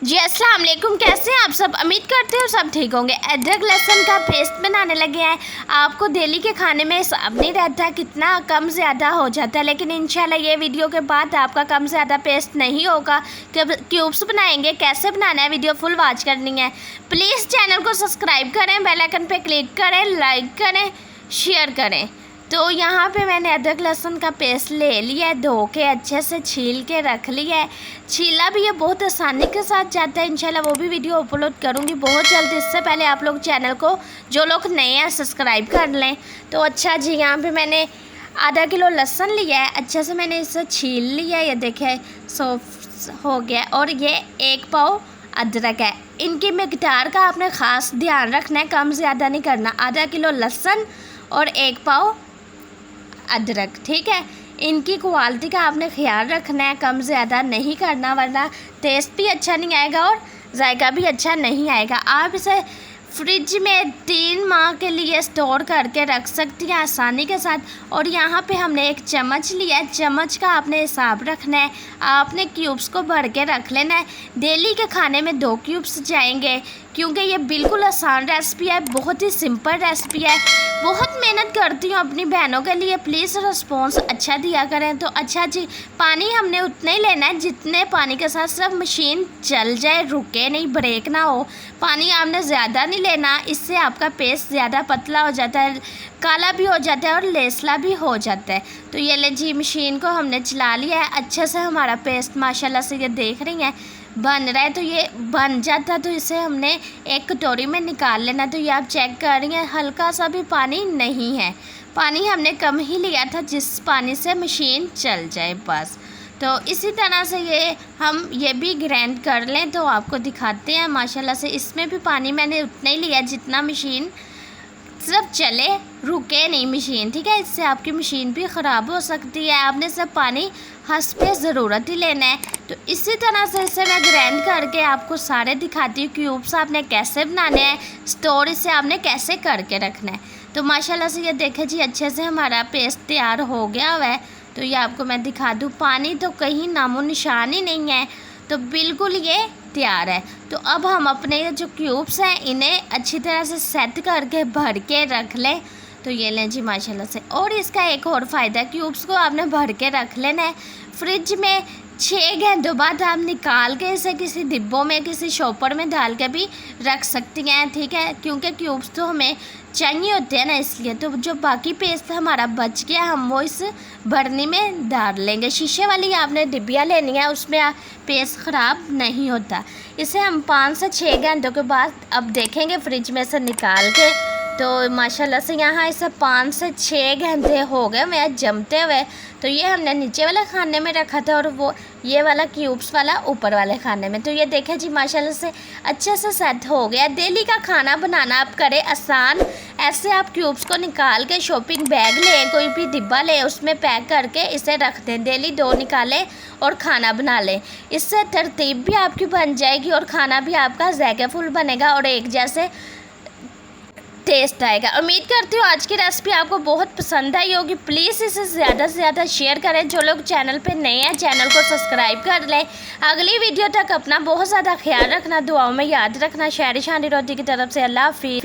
जी अस्सलाम वालेकुम, कैसे हैं आप सब। उम्मीद करते हो सब ठीक होंगे। अदरक लहसुन का पेस्ट बनाने लगे हैं। आपको डेली के खाने में हिसाब नहीं रहता, कितना कम ज़्यादा हो जाता है, लेकिन इंशाल्लाह ये वीडियो के बाद आपका कम ज़्यादा पेस्ट नहीं होगा। क्यूब्स बनाएंगे, कैसे बनाना है वीडियो फुल वॉच करनी है। प्लीज़ चैनल को सब्सक्राइब करें, बेल आइकन पर क्लिक करें, लाइक करें, शेयर करें। तो यहाँ पे मैंने अदरक लहसुन का पेस्ट ले लिया है, धो के अच्छे से छील के रख लिया है। छीला भी ये बहुत आसानी के साथ जाता है, इंशाल्लाह वो भी वीडियो अपलोड करूँगी बहुत जल्द। इससे पहले आप लोग चैनल को, जो लोग नए हैं, सब्सक्राइब कर लें। तो अच्छा जी, यहाँ पे मैंने आधा किलो लहसुन लिया है, अच्छे से मैंने इसे छील लिया है। ये देखें सॉफ्ट हो गया। और ये 1 पाव अदरक है। इनकी मिकदार का आपने ख़ास ध्यान रखना है, कम ज़्यादा नहीं करना। आधा किलो लहसुन और 1 पाव अदरक, ठीक है। इनकी क्वालिटी का आपने ख्याल रखना है, कम ज़्यादा नहीं करना, वरना टेस्ट भी अच्छा नहीं आएगा और जायका भी अच्छा नहीं आएगा। आप इसे फ्रिज में 3 माह के लिए स्टोर करके रख सकती हैं आसानी के साथ। और यहाँ पे हमने 1 चम्मच लिया है, चम्मच का आपने हिसाब रखना है। आपने क्यूब्स को भर के रख लेना है। डेली के खाने में 2 क्यूब्स जाएंगे, क्योंकि ये बिल्कुल आसान रेसिपी है, बहुत ही सिंपल रेसिपी है। बहुत मेहनत करती हूँ अपनी बहनों के लिए, प्लीज़ रिस्पॉन्स अच्छा दिया करें। तो अच्छा जी, पानी हमने उतना ही लेना है जितने पानी के साथ सिर्फ मशीन चल जाए, रुके नहीं, ब्रेक ना हो। पानी आपने ज़्यादा नहीं लेना, इससे आपका पेस्ट ज़्यादा पतला हो जाता है, काला भी हो जाता है और लेसला भी हो जाता है। तो ये ले जी, मशीन को हमने चला लिया है। अच्छे से हमारा पेस्ट माशाल्लाह से, ये देख रही हैं बन रहा है। तो ये बन जाता है तो इसे हमने एक कटोरी में निकाल लेना। तो ये आप चेक कर रही हैं, हल्का सा भी पानी नहीं है। पानी हमने कम ही लिया था, जिस पानी से मशीन चल जाए बस। तो इसी तरह से ये भी ग्राइंड कर लें। तो आपको दिखाते हैं माशाल्लाह से, इसमें भी पानी मैंने उतना ही लिया जितना मशीन सिर्फ चले, रुके नहीं मशीन, ठीक है। इससे आपकी मशीन भी ख़राब हो सकती है। आपने सब पानी हंस पे ज़रूरत ही लेना है। तो इसी तरह से इसे मैं ग्राइंड करके आपको सारे दिखाती हूँ। क्यूब्स आपने कैसे बनाने हैं, स्टोर इसे आपने कैसे करके रखना है। तो माशाल्लाह से ये देखें जी, अच्छे से हमारा पेस्ट तैयार हो गया हुआ है। तो ये आपको मैं दिखा दूँ, पानी तो कहीं नामो निशान ही नहीं है, तो बिल्कुल ये तैयार है। तो अब हम अपने जो क्यूब्स हैं इन्हें अच्छी तरह से सेट करके भर के रख लें। तो ये लें जी माशाल्लाह से। और इसका एक और फ़ायदा, क्यूब्स को आपने भर के रख लेना है। फ्रिज में 6 घंटों बाद आप निकाल के इसे किसी डिब्बों में, किसी शॉपर में डाल के भी रख सकती हैं, ठीक है। क्योंकि क्यूब्स तो हमें चाहिए होते हैं ना, इसलिए। तो जो बाकी पेस्ट हमारा बच गया, हम वो इस भरनी में डाल लेंगे। शीशे वाली आपने डिब्बियाँ लेनी है, उसमें पेस्ट ख़राब नहीं होता। इसे हम 5 से 6 घंटों के बाद अब देखेंगे फ्रिज में से निकाल के। तो माशाल्लाह से यहाँ इसे 5 से 6 घंटे हो गए मैं जमते हुए। तो ये हमने नीचे वाले खाने में रखा था और वो ये वाला क्यूब्स वाला ऊपर वाले खाने में। तो ये देखें जी माशाल्लाह से अच्छे से सेट हो गया। डेली का खाना बनाना आप करें आसान। ऐसे आप क्यूब्स को निकाल के शॉपिंग बैग लें, कोई भी डिब्बा लें, उसमें पैक करके इसे रख दें। डेली 2 निकालें और खाना बना लें। इससे तरतीब भी आपकी बन जाएगी और खाना भी आपका ज़ायक़ाफुल बनेगा और एक जैसे टेस्ट आएगा। उम्मीद करती हूँ आज की रेसिपी आपको बहुत पसंद आई होगी। प्लीज़ इसे ज़्यादा से ज़्यादा शेयर करें। जो लोग चैनल पे नए हैं, चैनल को सब्सक्राइब कर लें। अगली वीडियो तक अपना बहुत ज़्यादा ख्याल रखना, दुआओं में याद रखना। शायरी शानी रोटी की तरफ से अल्लाह हाफ़िज़।